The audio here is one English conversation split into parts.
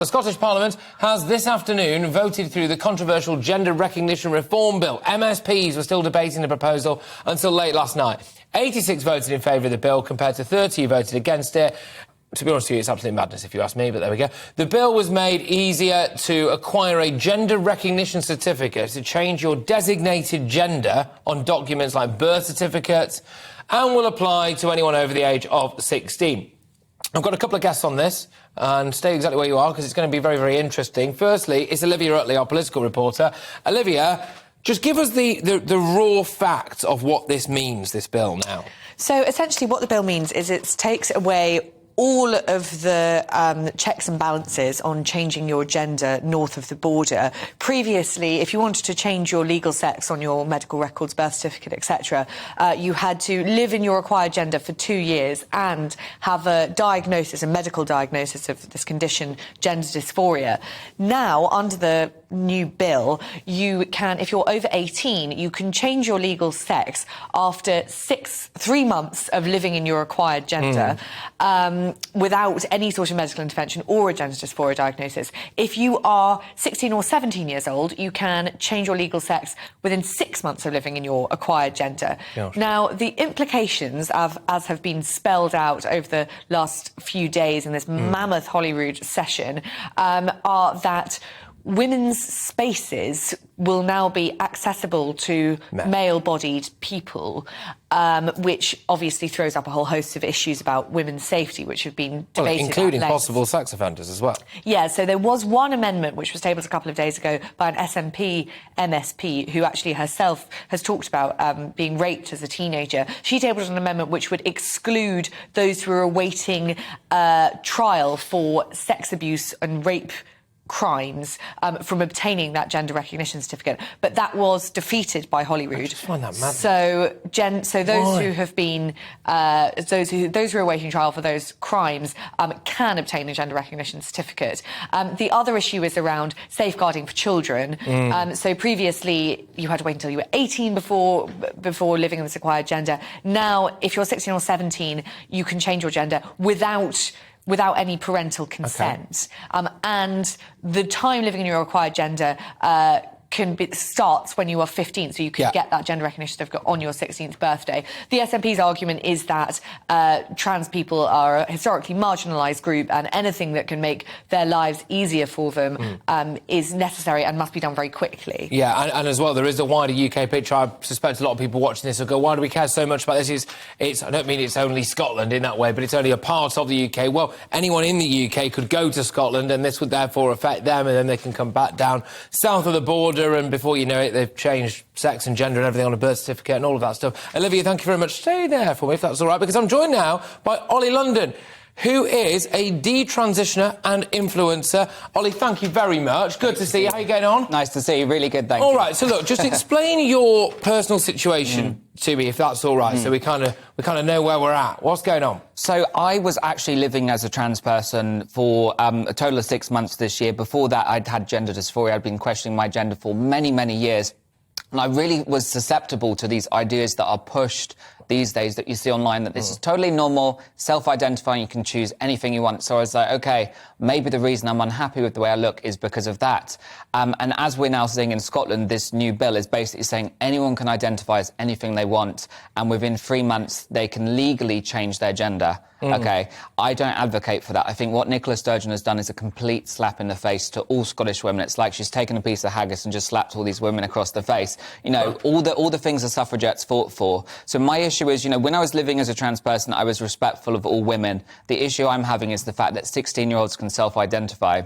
The Scottish Parliament has this afternoon voted through the controversial Gender Recognition Reform Bill. MSPs were still debating the proposal until late last night. 86 voted in favour of the bill compared to 30 who voted against it. To be honest with you, it's absolute madness if you ask me, but there we go. The bill was made easier to acquire a gender recognition certificate to change your designated gender on documents like birth certificates and will apply to anyone over the age of 16. I've got a couple of guests on this, and stay exactly where you are because it's going to be very, very interesting. Firstly, it's Olivia Utley, our political reporter. Olivia, just give us the raw facts of what this means, this bill now. So essentially what the bill means is it takes away all of the checks and balances on changing your gender north of the border. Previously, if you wanted to change your legal sex on your medical records, birth certificate, etc., you had to live in your acquired gender for 2 years and have a diagnosis, a medical diagnosis of this condition, gender dysphoria. Now, under the new bill, you can, if you're over 18, you can change your legal sex after 3 months of living in your acquired gender. Without any sort of medical intervention or a gender dysphoria diagnosis. If you are 16 or 17 years old, you can change your legal sex within 6 months of living in your acquired gender. Gosh. Now, the implications, as have been spelled out over the last few days in this mammoth Holyrood session, are that women's spaces will now be accessible to male-bodied people, which obviously throws up a whole host of issues about women's safety, which have been debated including at length. possible sex offenders as well. Yeah, so there was one amendment which was tabled a couple of days ago by an SNP MSP who actually herself has talked about being raped as a teenager. She tabled an amendment which would exclude those who are awaiting trial for sex abuse and rape crimes from obtaining that gender recognition certificate, but that was defeated by Holyrood. I just find that mad. So those who have been those who are awaiting trial for those crimes can obtain a gender recognition certificate. The other issue is around safeguarding for children. So previously you had to wait until you were 18 before living in this acquired gender. Now, if you're 16 or 17, you can change your gender without any parental consent. Okay. And the time living in your acquired gender starts when you are 15, so you can get that gender recognition certificate on your 16th birthday. The SNP's argument is that trans people are a historically marginalised group and anything that can make their lives easier for them is necessary and must be done very quickly. Yeah, and as well, there is a wider UK picture. I suspect a lot of people watching this will go, why do we care so much about this? I don't mean it's only Scotland in that way, but it's only a part of the UK. Well, anyone in the UK could go to Scotland and this would therefore affect them, and then they can come back down south of the border, and before you know it, they've changed sex and gender and everything on a birth certificate and all of that stuff. Olivia, thank you very much. Stay there for me, if that's all right, because I'm joined now by Ollie London, who is a detransitioner and influencer. Ollie, thank you very much. Good to see you. How are you getting on? Nice to see you. Really good, thank you. All right, so look, just explain your personal situation to me, if that's all right, so we kind of know where we're at. What's going on? So I was actually living as a trans person for a total of 6 months this year. Before that, I'd had gender dysphoria. I'd been questioning my gender for many, many years. And I really was susceptible to these ideas that are pushed these days that you see online, that this is totally normal, self-identifying, you can choose anything you want. So I was like, OK, maybe the reason I'm unhappy with the way I look is because of that. And as we're now seeing in Scotland, this new bill is basically saying anyone can identify as anything they want, and within 3 months they can legally change their gender. OK, I don't advocate for that. I think what Nicola Sturgeon has done is a complete slap in the face to all Scottish women. It's like she's taken a piece of haggis and just slapped all these women across the face. You know, all the things the suffragettes fought for. So my issue is, you know, when I was living as a trans person, I was respectful of all women. The issue I'm having is the fact that 16-year-olds can self-identify,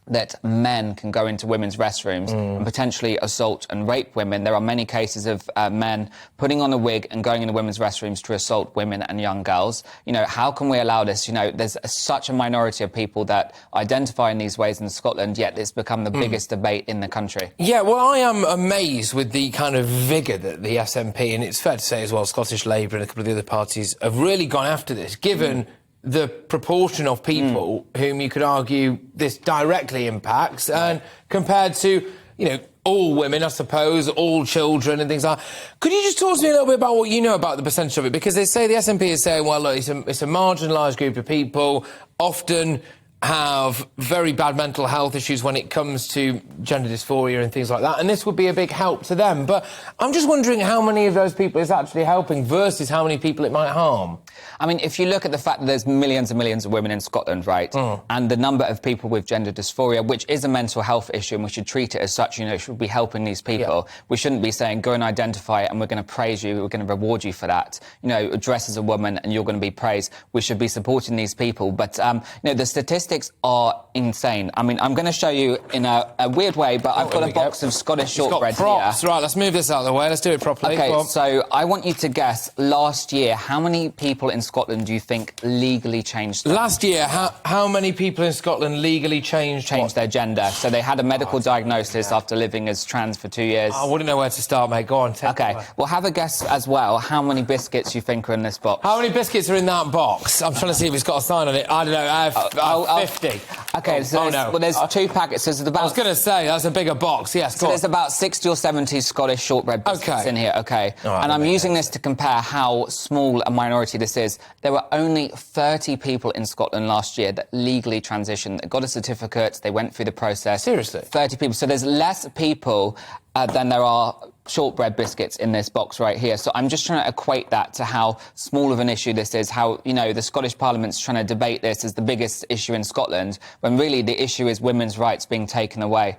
that men can go into women's restrooms and potentially assault and rape women. There are many cases of men putting on a wig and going into women's restrooms to assault women and young girls. You know, how can we allow this? You know, there's such a minority of people that identify in these ways in Scotland, yet it's become the biggest debate in the country. Yeah, well, I am amazed with the kind of vigour that the SNP, and it's fair to say as well, Scottish Labour and a couple of the other parties have really gone after this, given the proportion of people whom you could argue this directly impacts, and compared to, you know, all women, I suppose, all children and things like that. Could you just talk to me a little bit about what you know about the percentage of it? Because they say the SNP is saying, well, look, it's a marginalised group of people, often have very bad mental health issues when it comes to gender dysphoria and things like that, and this would be a big help to them. But I'm just wondering how many of those people it's actually helping versus how many people it might harm. I mean, if you look at the fact that there's millions and millions of women in Scotland, right, and the number of people with gender dysphoria, which is a mental health issue, and we should treat it as such, you know, should be helping these people. Yeah. We shouldn't be saying, go and identify it and we're going to praise you, we're going to reward you for that. You know, dress as a woman and you're going to be praised. We should be supporting these people. But, you know, the statistics are insane. I mean, I'm going to show you in a weird way, but I've got a box of Scottish shortbread here. Right, let's move this out of the way. Let's do it properly. OK, so I want you to guess, last year, how many people in Scotland do you think legally changed them? Last year, how many people in Scotland legally changed their gender? So they had a medical diagnosis after living as trans for 2 years. I wouldn't know where to start, mate. Go on, OK, well, have a guess as well how many biscuits you think are in this box. How many biscuits are in that box? I'm trying to see if it's got a sign on it. I don't know, 50. OK, so there's 2 packets. So there's about... I was going to say, that's a bigger box, yes. So there's about 60 or 70 Scottish shortbread biscuits in here, OK? Right, and I'm using this to compare how small a minority this is. There were only 30 people in Scotland last year that legally transitioned, got a certificate, they went through the process. Seriously? 30 people. So there's less people than there are shortbread biscuits in this box right here. So I'm just trying to equate that to how small of an issue this is, how, you know, the Scottish Parliament's trying to debate this as the biggest issue in Scotland, when really the issue is women's rights being taken away.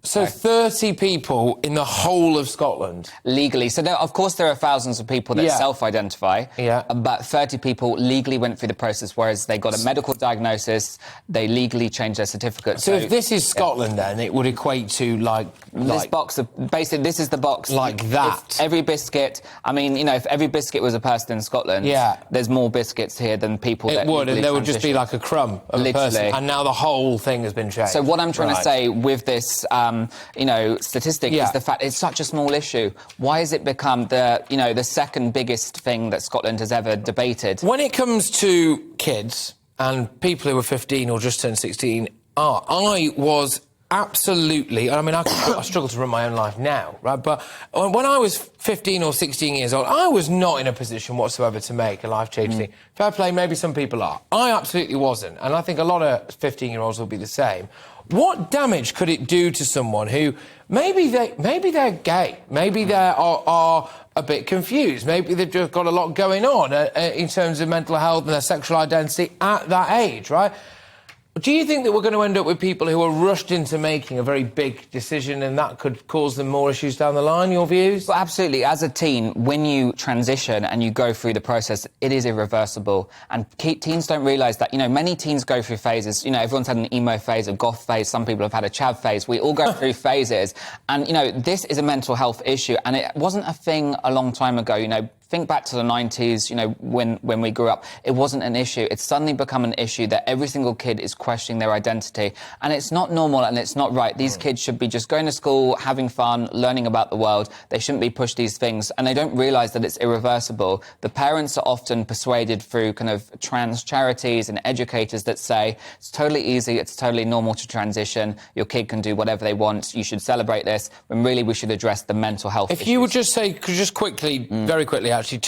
So 30 people in the whole of Scotland? Legally. So, of course, there are thousands of people that self-identify, but 30 people legally went through the process, whereas they got a medical diagnosis, they legally changed their certificate. So if this is Scotland, then, it would equate to, this box, basically, this is the box. Like that? Every biscuit, I mean, you know, if every biscuit was a person in Scotland, there's more biscuits here than people that would, and there would just be like a crumb of a person. And now the whole thing has been changed. So what I'm trying to say with this... you know, statistic is the fact it's such a small issue. Why has it become the, you know, the second biggest thing that Scotland has ever debated? When it comes to kids and people who are 15 or just turned 16, I was absolutely... I mean, I struggle to run my own life now, right? But when I was 15 or 16 years old, I was not in a position whatsoever to make a life-changing thing. Fair play, maybe some people are. I absolutely wasn't, and I think a lot of 15-year-olds will be the same. What damage could it do to someone who maybe they're gay, maybe they are a bit confused, maybe they've just got a lot going on in terms of mental health and their sexual identity at that age, right? Do you think that we're going to end up with people who are rushed into making a very big decision and that could cause them more issues down the line, your views? Well, absolutely. As a teen, when you transition and you go through the process, it is irreversible. And teens don't realise that, you know, many teens go through phases. You know, everyone's had an emo phase, a goth phase, some people have had a chav phase. We all go through phases. And, you know, this is a mental health issue. And it wasn't a thing a long time ago, you know. Think back to the 90s, you know, when we grew up, it wasn't an issue. It's suddenly become an issue that every single kid is questioning their identity. And it's not normal and it's not right. These kids should be just going to school, having fun, learning about the world. They shouldn't be pushed these things. And they don't realise that it's irreversible. The parents are often persuaded through kind of trans charities and educators that say it's totally easy, it's totally normal to transition. Your kid can do whatever they want. You should celebrate this. When really we should address the mental health issues. If you would just say, just quickly, very quickly, actually,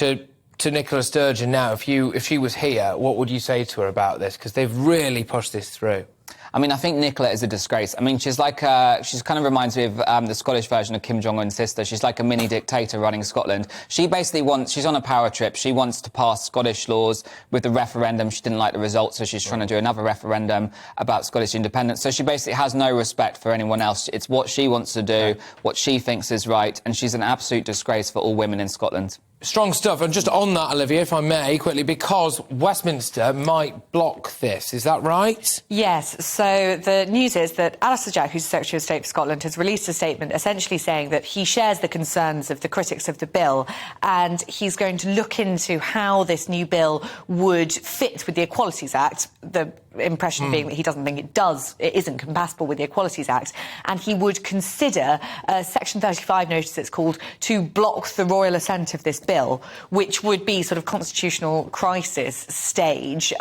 to Nicola Sturgeon now, if she was here, what would you say to her about this? Because they've really pushed this through. I mean, I think Nicola is a disgrace. I mean, she's like she's kind of reminds me of the Scottish version of Kim Jong-un's sister. She's like a mini dictator running Scotland. She basically she's on a power trip. She wants to pass Scottish laws with the referendum. She didn't like the results, so she's trying to do another referendum about Scottish independence. So she basically has no respect for anyone else. It's what she wants to do, what she thinks is right, and she's an absolute disgrace for all women in Scotland. Strong stuff. And just on that, Olivia, if I may, quickly, because Westminster might block this, is that right? Yes. So the news is that Alistair Jack, who's Secretary of State for Scotland, has released a statement essentially saying that he shares the concerns of the critics of the bill and he's going to look into how this new bill would fit with the Equalities Act, the impression being that he doesn't think it isn't compatible with the Equalities Act, and he would consider Section 35 notice, it's called, to block the royal assent of this bill, which would be sort of constitutional crisis stage.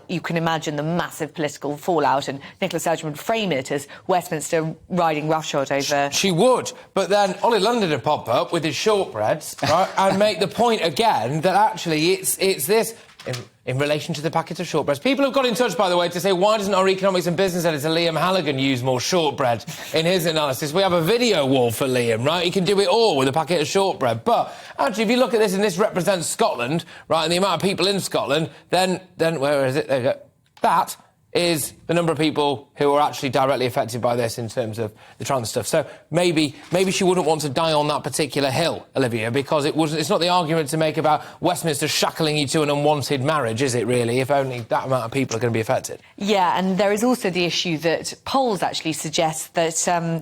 You can imagine the massive political fallout, and Nicola Sturgeon would frame it as Westminster riding roughshod over... She would, but then Ollie London would pop up with his shortbreads, right, and make the point again that actually it's this in relation to the packet of shortbreads. People have got in touch, by the way, to say, why doesn't our economics and business editor Liam Halligan use more shortbread in his analysis? We have a video wall for Liam, right? He can do it all with a packet of shortbread. But actually, if you look at this, and this represents Scotland, right, and the amount of people in Scotland, then where is it? There you go. That is the number of people who are actually directly affected by this in terms of the trans stuff. So maybe she wouldn't want to die on that particular hill, Olivia, because it's not the argument to make about Westminster shackling you to an unwanted marriage, is it really, if only that amount of people are going to be affected? Yeah, and there is also the issue that polls actually suggest that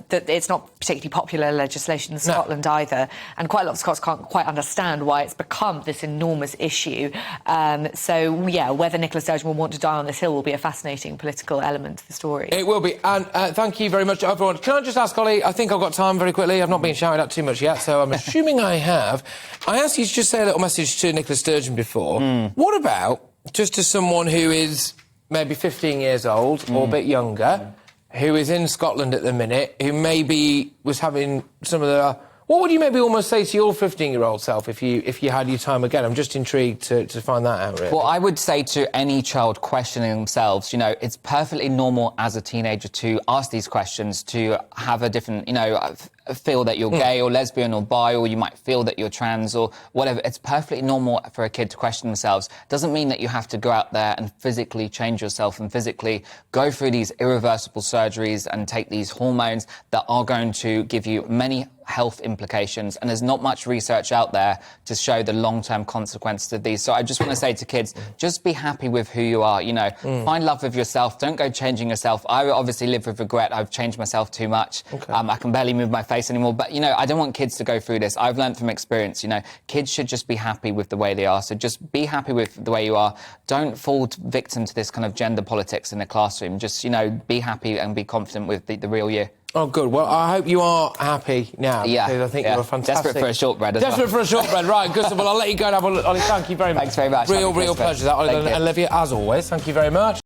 that it's not particularly popular legislation in Scotland either, and quite a lot of Scots can't quite understand why it's become this enormous issue. So, yeah, whether Nicola Sturgeon will want to die on this hill will be a fascinating political element to the story. It will be. And thank you very much to everyone. Can I just ask, Ollie, I think I've got time very quickly. I've not been shouted at too much yet, so I'm assuming I have. I asked you to just say a little message to Nicola Sturgeon before. What about just to someone who is maybe 15 years old or a bit younger, who is in Scotland at the minute, who maybe was having some of the... What would you maybe almost say to your 15-year-old self if you had your time again? I'm just intrigued to find that out, really. Well, I would say to any child questioning themselves, you know, it's perfectly normal as a teenager to ask these questions, to have a different, you know, feel that you're gay or lesbian or bi, or you might feel that you're trans or whatever. It's perfectly normal for a kid to question themselves. Doesn't mean that you have to go out there and physically change yourself and physically go through these irreversible surgeries and take these hormones that are going to give you many health implications, and there's not much research out there to show the long-term consequences of these. So I just want to say to kids, just be happy with who you are, you know, find love with yourself, don't go changing yourself. I obviously live with regret, I've changed myself too much. I can barely move my face anymore, but, you know, I don't want kids to go through this. I've learned from experience, you know, kids should just be happy with the way they are, so just be happy with the way you are. Don't fall victim to this kind of gender politics in the classroom. Just, you know, be happy and be confident with the real you. Oh, good. Well, I hope you are happy now. Yeah. Because I think you're a fantastic... Desperate for a shortbread as Desperate for a shortbread, right. Good. Well, I'll let you go now. Ollie, thank you very much. Thanks very much. Real pleasure. That, Olivia, as always, thank you very much.